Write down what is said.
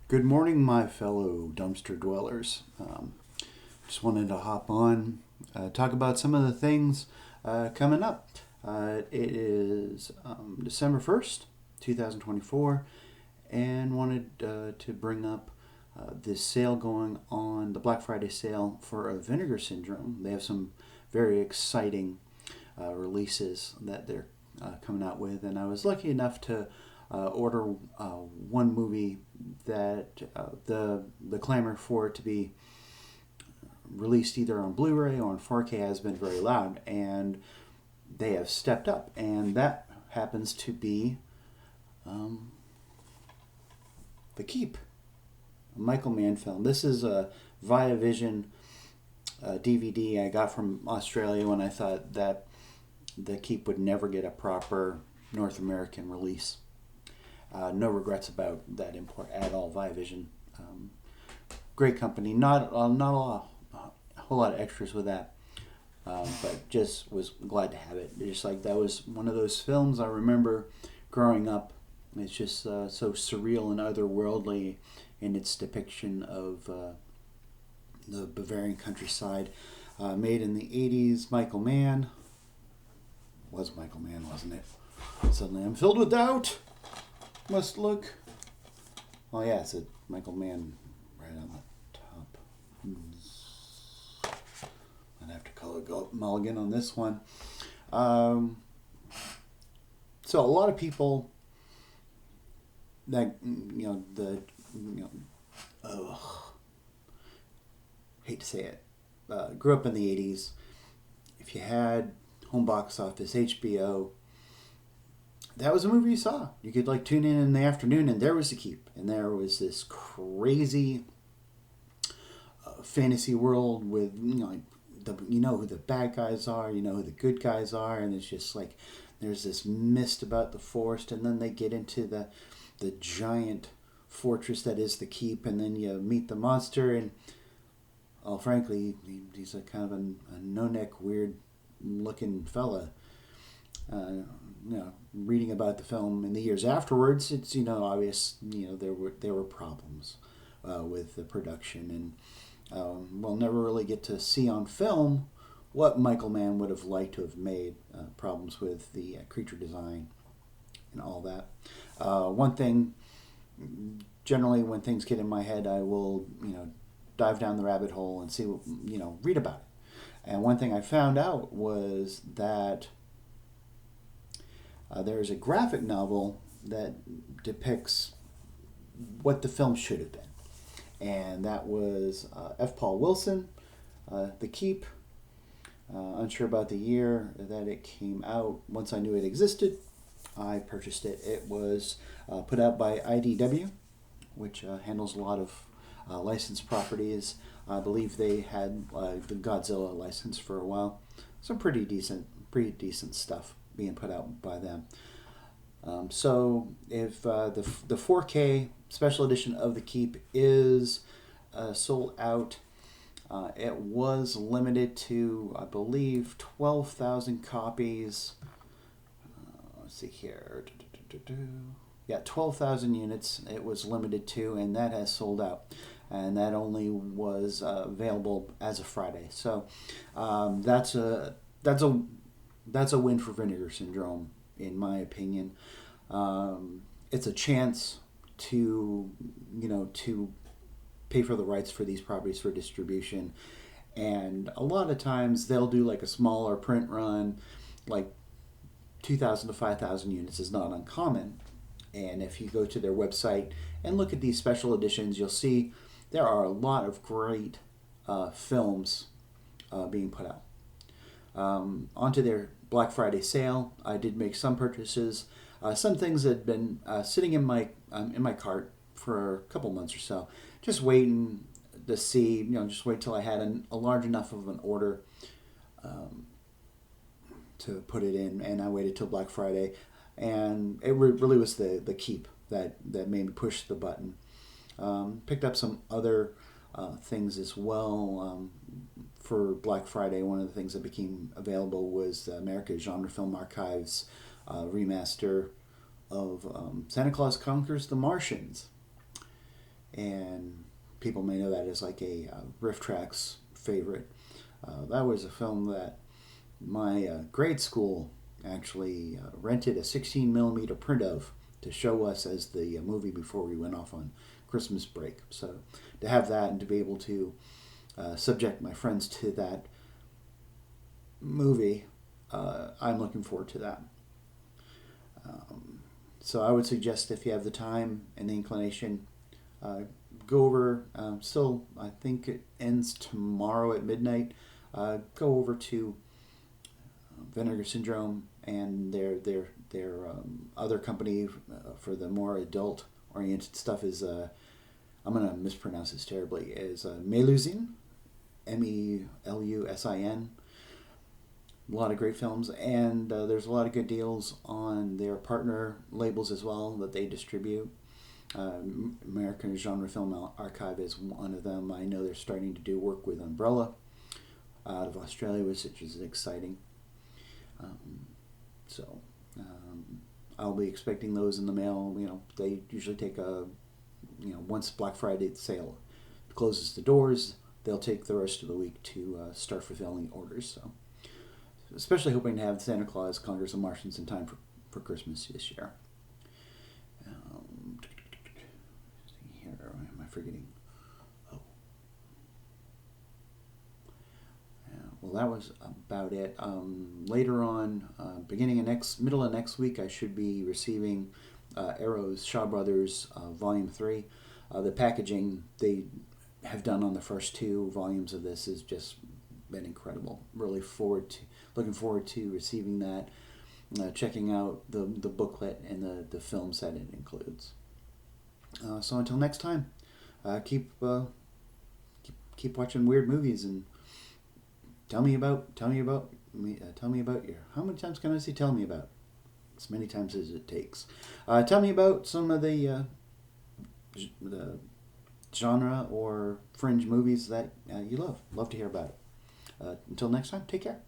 Good morning, my fellow dumpster dwellers. Just wanted to hop on, talk about some of the things coming up. It is December 1st, 2024, and wanted to bring up this sale going on, the Black Friday sale for Vinegar Syndrome. They have some very exciting releases that they're coming out with, and I was lucky enough to order one movie that the clamor for it to be released either on Blu-ray or on 4K has been very loud, and they have stepped up, and that happens to be The Keep, a Michael Mann film. This is a Viavision DVD I got from Australia when I thought that The Keep would never get a proper North American release. No regrets about that import at all. Viavision, great company. Not a whole lot of extras with that, but just was glad to have it. Just like that was one of those films I remember growing up. It's just so surreal and otherworldly in its depiction of the Bavarian countryside. Made in the 80s. Michael Mann. Was Michael Mann, wasn't it? Suddenly I'm filled with doubt. Must look. Oh yeah, it's a Michael Mann right on the top. I'd have to color go mulligan on this one. So a lot of people that hate to say it, grew up in the 80s. If you had home box office, HBO, that was a movie you saw. You could tune in the afternoon, and there was The Keep, and there was this crazy fantasy world with you know who the bad guys are, you know who the good guys are, and it's just like there's this mist about the forest, and then they get into the giant fortress that is The Keep, and then you meet the monster, and frankly, he's a kind of a no-neck, weird looking fella. Reading about the film in the years afterwards, it's obvious there were problems with the production, and we'll never really get to see on film what Michael Mann would have liked to have made. Problems with the creature design and all that. One thing, generally, when things get in my head, I will dive down the rabbit hole and see read about it. And one thing I found out was that there's a graphic novel that depicts what the film should have been. And that was F. Paul Wilson, The Keep. Unsure about the year that it came out. Once I knew it existed, I purchased it. It was put out by IDW, which handles a lot of licensed properties. I believe they had the Godzilla license for a while. Some pretty decent stuff being put out by them. So if the 4K special edition of The Keep is sold out, it was limited to, I believe, 12,000 copies. Let's see here. Yeah, 12,000 units it was limited to, and that has sold out. And that only was available as of Friday. So that's a win for Vinegar Syndrome, in my opinion. It's a chance to pay for the rights for these properties for distribution, and a lot of times they'll do a smaller print run, like 2,000 to 5,000 units is not uncommon. And if you go to their website and look at these special editions, you'll see there are a lot of great films being put out. Onto their Black Friday sale, I did make some purchases. Some things that had been sitting in my cart for a couple months or so, just waiting to see. Just wait till I had a large enough of an order to put it in, and I waited till Black Friday, and it really was the Keep that made me push the button. Picked up some other things as well. For Black Friday, one of the things that became available was the America Genre Film Archives remaster of Santa Claus Conquers the Martians. and people may know that as like a Riff Tracks favorite. That was a film that my grade school actually rented a 16 millimeter print of to show us as the movie before we went off on Christmas break. So to have that and to be able to subject my friends to that movie, I'm looking forward to that. So I would suggest, if you have the time and the inclination, go over. Still, I think it ends tomorrow at midnight. Go over to Vinegar Syndrome and their other company for the more adult oriented stuff is I'm gonna mispronounce this terribly, is Melusin, Melusin. A lot of great films, and there's a lot of good deals on their partner labels as well that they distribute. American Genre Film Archive is one of them. I know they're starting to do work with Umbrella out of Australia, which is exciting. So I'll be expecting those in the mail. They usually take once Black Friday sale closes the doors, they'll take the rest of the week to start fulfilling orders. So, especially hoping to have Santa Claus, Congress of Martians in time for Christmas this year. Here, am I forgetting? Oh. Well, that was about it. Later on, middle of next week, I should be receiving Arrow's Shaw Brothers Volume 3. The packaging they have done on the first two volumes of this has just been incredible. Looking forward to receiving that, checking out the booklet and the films that it includes. So until next time, keep watching weird movies and tell me about your. How many times can I say tell me about? As many times as it takes. Tell me about some of the genre or fringe movies that you love. Love to hear about it. Until next time, take care.